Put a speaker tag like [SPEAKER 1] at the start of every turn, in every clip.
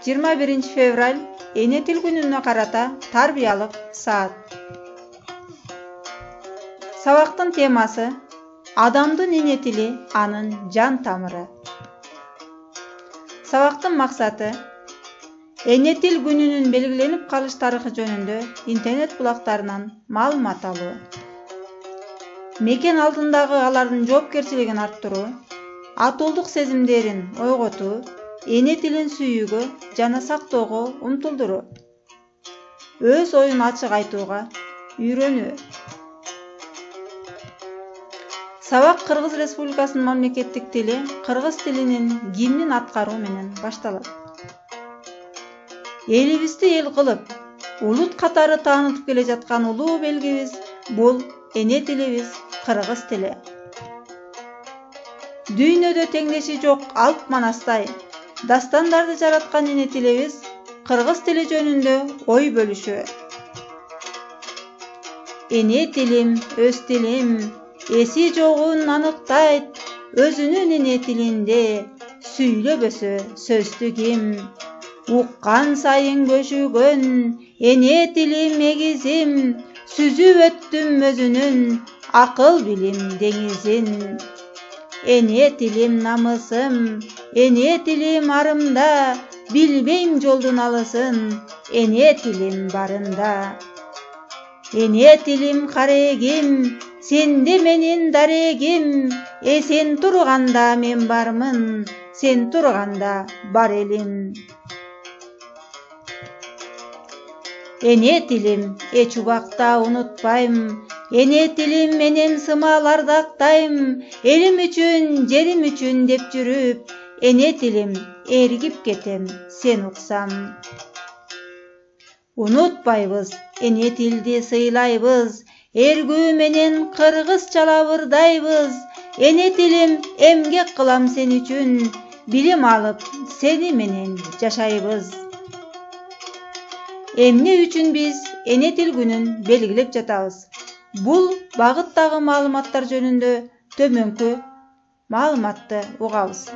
[SPEAKER 1] 21 fevral Эне тил күнүнө карата тарбиялык саат. Сабактын темасы адамдын эне тили анын жан тамыры. Сабактын максаты эне тил күнүнүн белгиленип калыш тарыхы жөнүндө интернет булактарынан маалымат алуу. Мекен алдындагы алардын жоопкерчилигин арттыруу, атуулдук сезимдерин ойготуу, эне тилин сүйүүгө жана сактоого умтулдуруу. Өз оюн ачык айтууга үйрөнүү. Сабак Кыргыз Республикасынын мамлекеттик тили кыргыз тилинин гимнин аткаруу менен башталат. Элибизди эл кылып, улут катары таанытып келе жаткан улуу белгибиз бул эне тилибиз кыргыз тили. Дүйнөдө теңдеши жок алп манастай дастандарды жараткан эне тилибиз кыргыз тили жөнүндө ой бөлүшүү. Эне тилим, өз тилим, эси жогун аныктайт, өзүнүн эне тилинде сүйлөбөсө сөздү ким. Уккан сайын көшүгөн эне тилим эгизим, сүзүп өттүм өзүнүн акыл билим деңизин. Эне тилим намысым, эне тилим арымда, билбейм жолдун алысын, эне тилим барында. Эне тилим карегим, сенде менин дарегим, сен турганда мен бармын, сен турганда бар элим. Эне тилим эч убакта унутпайм, эне тилим менен сымал ардактайм, элим үчүн, жерим үчүн деп жүрүп, эне тилим эргип кетем сен уксам. Унутпайбыз, эне тилди сыйлайбыз, эргүү менен кыргызчалап ырдайбыз, эне тилим эмгек кылам сен үчүн, билим алып сени менен жашайбыз. Эмне үчүн биз эне тил күнүн белгилеп жатабыз? Бул багыттагы маалыматтар жөнүндө төмөнкү маалыматты угабыз.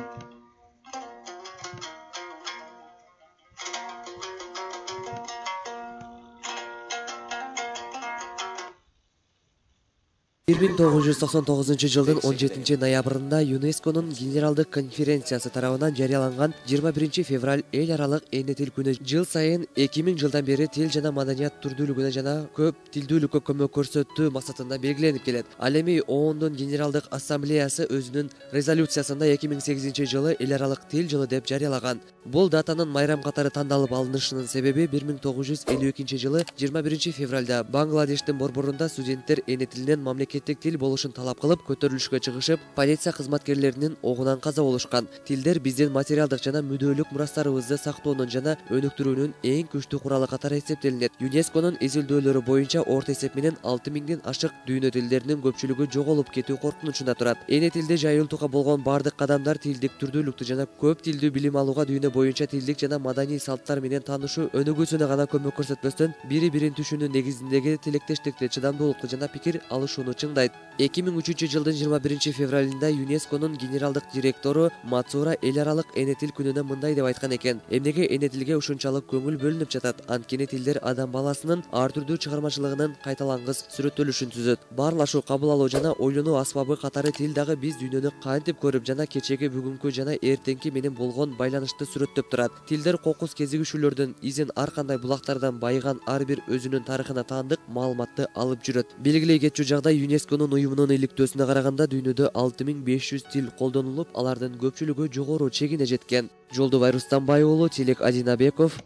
[SPEAKER 2] Бир 1999 жылдын 17 ноябрында ЮНЕСКОнун Генералдык конференциясы тарабынан жарыяланган 21 февраль эл аралык эне тил күнү жыл сайын 2000 жылдан бери тил жана маданият түрдүүлүгүнө жана көп тилдүүлүккө көмөк көрсөтүү максатында белгиленип келет. Ал эми ООНдун Генералдык ассамблеясы өзүнүн резолюциясында 2008 жылы эл аралык тил жылы деп жарыялаган. Бул датанын майрам катары тандалып алынышынын себеби 1952 жылы 21 февралда Бангладештин борборунда студенттер эне тилинен мамлекеттик тил болушун талап кылып көтөрүлүшкө чыгышып, полиция кызматкерлеринин огунан каза болушкан. Тилдер биздин материалдык жана мүдөлүк мурастарыбызды сактоонун жана өнүктүрүүнүн эң күчтүү куралы катары эсептелинет. ЮНЕСКонун изилдөөлөрү боюнча орто эсеп менен 6000ден ашык дүйнө тилдеринин көпчүлүгү жоголуп кетүү коркунучунда турат. Эне тилди жайылтууга болгон бардык кадамдар тилдик түрдүүлүктү жана көп тилдүү билим алууга дүйнө боюнча тилдик жана маданий салттар менен таанышуу өнүгүүсүнө гана көмөк көрсөтпөстөн, бири-бирин түшүнүү негизиндеги тилектештикти, чыдамдуулукту жана пикир алышууну чыңдайт. 2003 жылдын 21 февралында ЮНЕСКонун генералдык директору Мацура эл аралык эне тил күнүнө мындай деп айткан экен: эмнеге эне тилге ушунчалык көңүл бөлүнүп жатат? Анткени тилдер адам баласынын ар түрдүү чыгармачылыгынын кайталангыс сүрөттөлүшүн түзөт. Баарлашуу, кабыл алуу жана ойлонуу асбабы катары тил дагы биз дүйнөнү кантип көрүп жана кечеги, бүгүнкү жана эртеңки менен болгон байланышты сүрөттөп турат. Тилдер кокус кезигишүүлөрдүн изин ар кандай булактардан байыган ар бир өзүнүн тарыхына таандык маалыматты алып жүрөт. Белгилей кетчү жагдай ЮНЕСКонун уюмунун иликтөөсүнө караганда дүйнөдө 6500 тил колдонулуп, алардын көпчүлүгү жогору чегине жеткен. Жолдубай Рустамбай уулу, Тилек Адинабеков.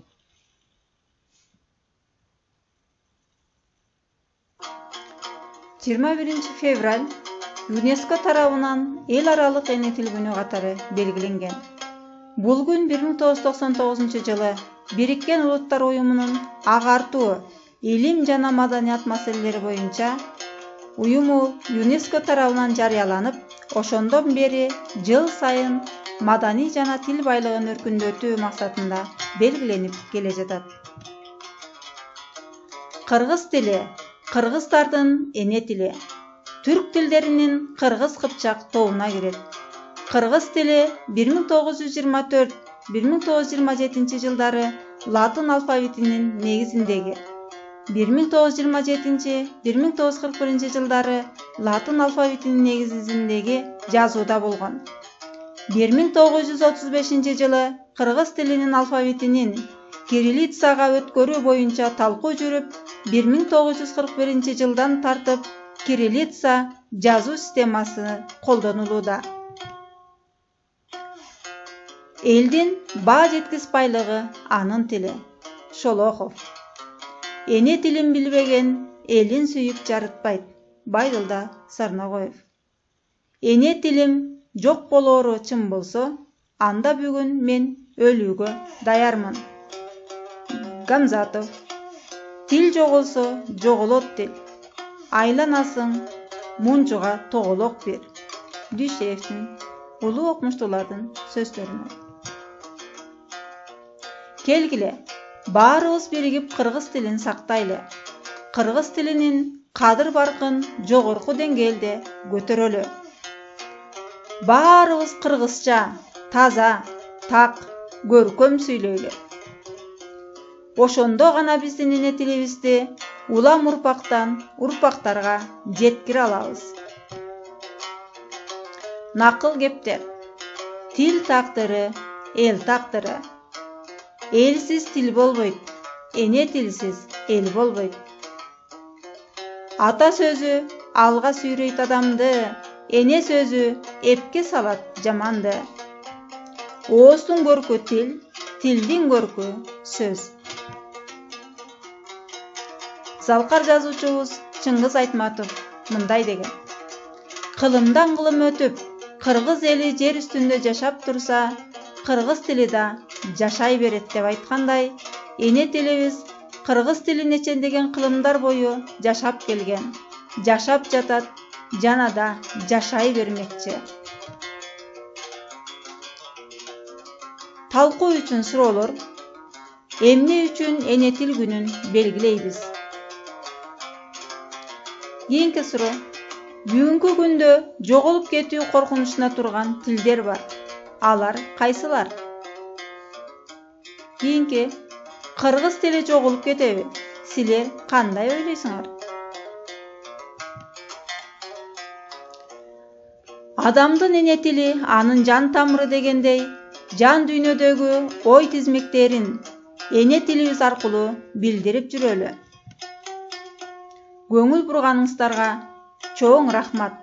[SPEAKER 1] 21 февраль ЮНЕСКо тарабынан эл аралык эне тил күнү катары белгиленген. Бул күн 1999 жылы Бириккен Улуттар уюмунун агартуу, илим жана маданият маселелери боюнча уюму ЮНЕСКо тарабынан жарыяланып, ошондон бери жыл сайын маданий жана тил байлыгын өркүндөтүү максатында белгиленип келе жатат. Кыргыз тили кыргыздардын эне тили. Түрк тилдеринин кыргыз-кыпчак тобуна кирет. Кыргыз тили 1924 1927 жылдары латын алфавитинин негизиндеги, 1927-1941 жылдары латын алфавитинин негизиндеги жазууда болгон. 1935 жылы кыргыз тилинин алфавитинин кириллицага өткөрүү боюнча талкуу жүрүп, 1941 жылдан тартып кириллица жазуу системасы колдонулууда. Элдин баа жеткизбайлыгы анын тили. Шолохов. Эне тилин билбеген элин сүйүп жарытпайт. Байдылда Сарнагоев. Эне тилим жок болоору чын болсо, анда бүгүн мен өлүүгө даярмын. Гамзатов. Тил жоголсо жоголот тил. Айланасың мунчуга тоголок бер. Дүйшеевдин улуу окумуштуулардын сөздөрүнө. Келгиле, баарыбыз биригип кыргыз тилин сактайлы. Кыргыз тилинин кадыр баркын жогорку деңгээлде көтөрөлү. Баарыбыз кыргызча, таза, так, көркөм сүйлөйлү. Ошондо гана биздин эне тилибизди улам урпактан урпактарга жеткире алабыз. Накыл кептер. Тил тактыры, эл тактыры. Элсиз тил болбойт, эне тилсиз эл болбойт. Ата сөзү алга сүйрөйт адамды, эне сөзү эпке салат жаманды. Ооздун көркү тил, тилдин көркү сөз. Залкар жазуучубуз Чыңгыз Айтматов мындай деген: кылымдан кылым өтүп, кыргыз эли жер үстүндө жашап турса, кыргыз тили да жашай берет деп айткандай, эне тилибиз кыргыз тилин эчендеген кылымдар бою жашап келген, жашап жатат, жана да жашай бермекчи. Талкуу үчүн суроолор: эмне үчүн эне тил күнүн белгилейбиз? Кийинки суроо: бүгүнкү күндө жоголуп кетүү коркунучуна турган тилдер бар. Алар кайсылар? Кийинки: кыргыз тили жоголуп кетеби? Силер кандай ойлойсуңар? Адамдын эне тили анын жан тамыры дегендей, жан дүйнөдөгү ой тизмектерин эне тилибиз аркылуу билдирип жүрөлү. Көңүл бурганыңыздарга чоң рахмат.